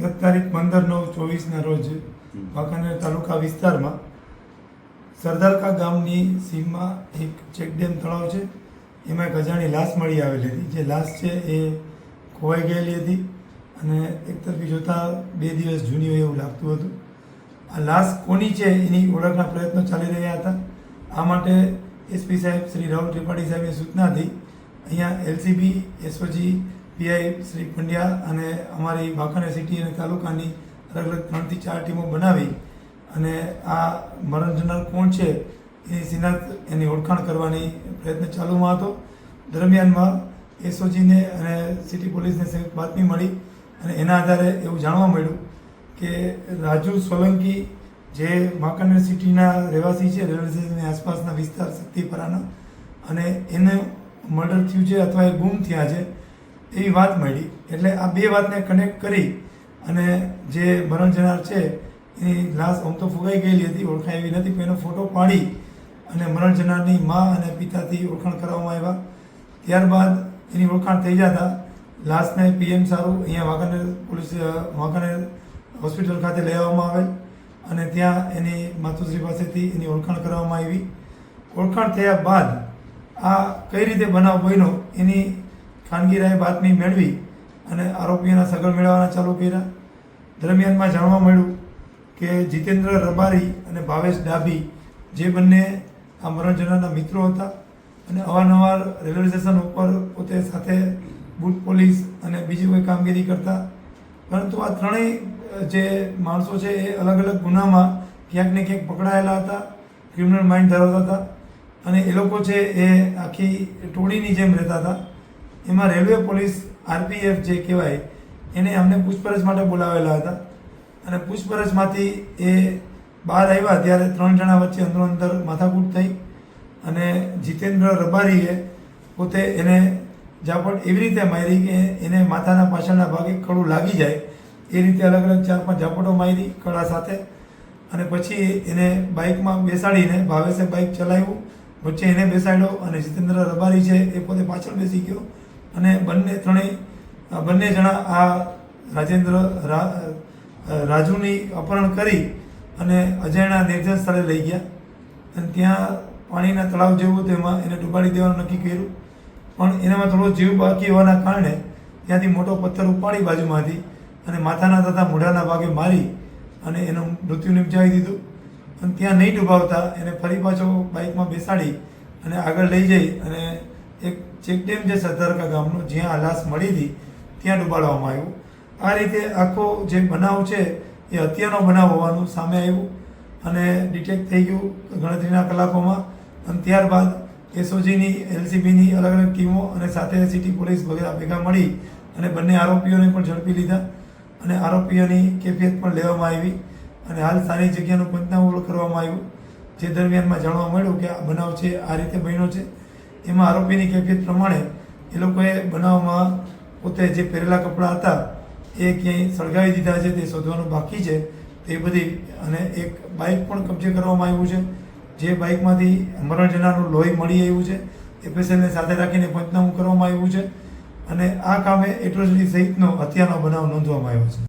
ગત તારીખ 15/9/24ના રોજ વાંકાનેર તાલુકા વિસ્તારમાં સરદારકા ગામની સીમમાં એક ચેકડેમ તળાવ છે. એમાં એક અજાણી લાશ મળી આવેલી હતી. જે લાશ છે એ ખોવાઈ ગયેલી હતી અને એક તરફી જોતાં 2 દિવસ જૂની હોય એવું લાગતું હતું. આ લાશ કોની છે એની ઓળખના પ્રયત્નો ચાલી રહ્યા હતા. આ માટે એસપી સાહેબ શ્રી રાહુલ ત્રિપાઠી સાહેબની સૂચનાથી અહીંયા LCB, SOG, PI Shri Pandya અને અમારી વાંકાનેર સિટી અને તાલુકાની અલગ અલગ 3 થી 4 ટીમો બનાવી અને આ મરણ જનાર કોણ છે એની સિનાત એની ઓળખાણ કરવાની પ્રયત્ન ચાલુમાં હતો. દરમિયાનમાં એસઓજીને અને સિટી પોલીસને સંયુક્ત બાતમી મળી અને એના આધારે એવું જાણવા મળ્યું કે રાજુ સોલંકી જે વાંકાનેર સિટીના રહેવાસી છે, રેલવે સ્ટેશનની આસપાસના વિસ્તાર શક્તિપરાના, અને એને મર્ડર થયું છે અથવા એ ગુમ થયા છે એવી વાત મળી. એટલે આ બે વાતને કનેક્ટ કરી અને જે મરણ જનાર છે એની લાશ આમ તો ફુગાઈ ગયેલી હતી, ઓળખાય એવી નથી, પણ એનો ફોટો પાડી અને મરણ જનારની મા અને પિતાથી ઓળખાણ કરવામાં આવ્યા. ત્યારબાદ એની ઓળખાણ થઈ જતા લાશને પીએમ સારું અહીંયા વાંકાનેર હોસ્પિટલ ખાતે લઈ આવવામાં આવેલ અને ત્યાં એની માતુશ્રી પાસેથી એની ઓળખાણ કરવામાં આવી. ઓળખાણ થયા બાદ આ કઈ રીતે બનાવ બન્યો એની ખાનગી રાય બાતમી મેળવી અને આરોપીઓના સગળ મેળવવાના ચાલુ કર્યા. દરમિયાનમાં જાણવા મળ્યું કે જીતેન્દ્ર રબારી અને ભાવેશ ડાભી જે બંને આ મરણ જનારના મિત્રો હતા અને અવારનવાર રેલવે સ્ટેશન ઉપર પોતે સાથે બુટ પોલીસ અને બીજી કોઈ કામગીરી કરતા. પરંતુ આ ત્રણેય જે માણસો છે એ અલગ અલગ ગુનામાં ક્યાંક ને ક્યાંક પકડાયેલા હતા, ક્રિમિનલ માઇન્ડ ધરાવતા હતા અને એ લોકો છે એ આખી ટોળીની જેમ રહેતા હતા. એમાં રેલવે પોલીસ આરપીએફ જે કહેવાય એને અમને પૂછપરછ માટે બોલાવેલા હતા અને પૂછપરછમાંથી એ બહાર આવ્યા ત્યારે 3 જણા વચ્ચે અંદરો અંદર માથાકૂટ થઈ અને જીતેન્દ્ર રબારીએ પોતે એને ઝાપટ એવી રીતે મારી કે એને માથાના પાછળના ભાગે કડું લાગી જાય એ રીતે અલગ અલગ 4-5 ઝાપટો મારી કડા સાથે. અને પછી એને બાઇકમાં બેસાડીને ભાવેશે બાઇક ચલાવ્યું, વચ્ચે એને બેસાડ્યો અને જીતેન્દ્ર રબારી છે એ પોતે પાછળ બેસી ગયો અને બંને જણા આ રાજુની અપહરણ કરી અને અજાણ્યા નિર્જન સ્થળે લઈ ગયા અને ત્યાં પાણીના તળાવ જેવું હતું એમાં એને ડૂબાડી દેવાનું નક્કી કર્યું. પણ એનામાં થોડો જીવ બાકી હોવાના કારણે ત્યાંથી મોટો પથ્થર ઉપાડી બાજુમાંથી અને માથાના તથા મોઢાના ભાગે મારી અને એનું મૃત્યુ નિપજાવી દીધું. અને ત્યાં નહીં ડૂબાવતા એને ફરી પાછો બાઇકમાં બેસાડી અને આગળ લઈ જઈ અને એક ચેકડેમ જે સરદારકા ગામનો જ્યાં આ લાશ મળી હતી ત્યાં ડૂબાડવામાં આવ્યું. આ રીતે આખો જે બનાવ છે એ હત્યાનો બનાવ હોવાનું સામે આવ્યું અને ડિટેક્ટ થઈ ગયું ગણતરીના કલાકોમાં. અને ત્યારબાદ એસઓજીની, એલસીબીની અલગ અલગ ટીમો અને સાથે સિટી પોલીસ વગેરે ભેગા મળી અને બંને આરોપીઓને પણ ઝડપી લીધા અને આરોપીઓની કેફિયત પણ લેવામાં આવી અને હાલ સ્થાનિક જગ્યાનું પંચનામું કરવામાં આવ્યું. જે દરમિયાનમાં જાણવા મળ્યું કે આ બનાવ છે આ રીતે બન્યો છે. એમાં આરોપીની કેફિયત પ્રમાણે એ લોકોએ બનાવમાં પોતે જે પહેરેલા કપડાં હતા એ ક્યાંય સળગાવી દીધા છે તે શોધવાનું બાકી છે તે બધી. અને એક બાઇક પણ કબજે કરવામાં આવ્યું છે. જે બાઇકમાંથી મરણ જનારનું લોહી મળી આવ્યું છે એ પેશન્ટને સાથે રાખીને પંચનામું કરવામાં આવ્યું છે અને આ કામે એટ્રોસિટી સહિતનો હત્યાનો બનાવ નોંધવામાં આવ્યો છે.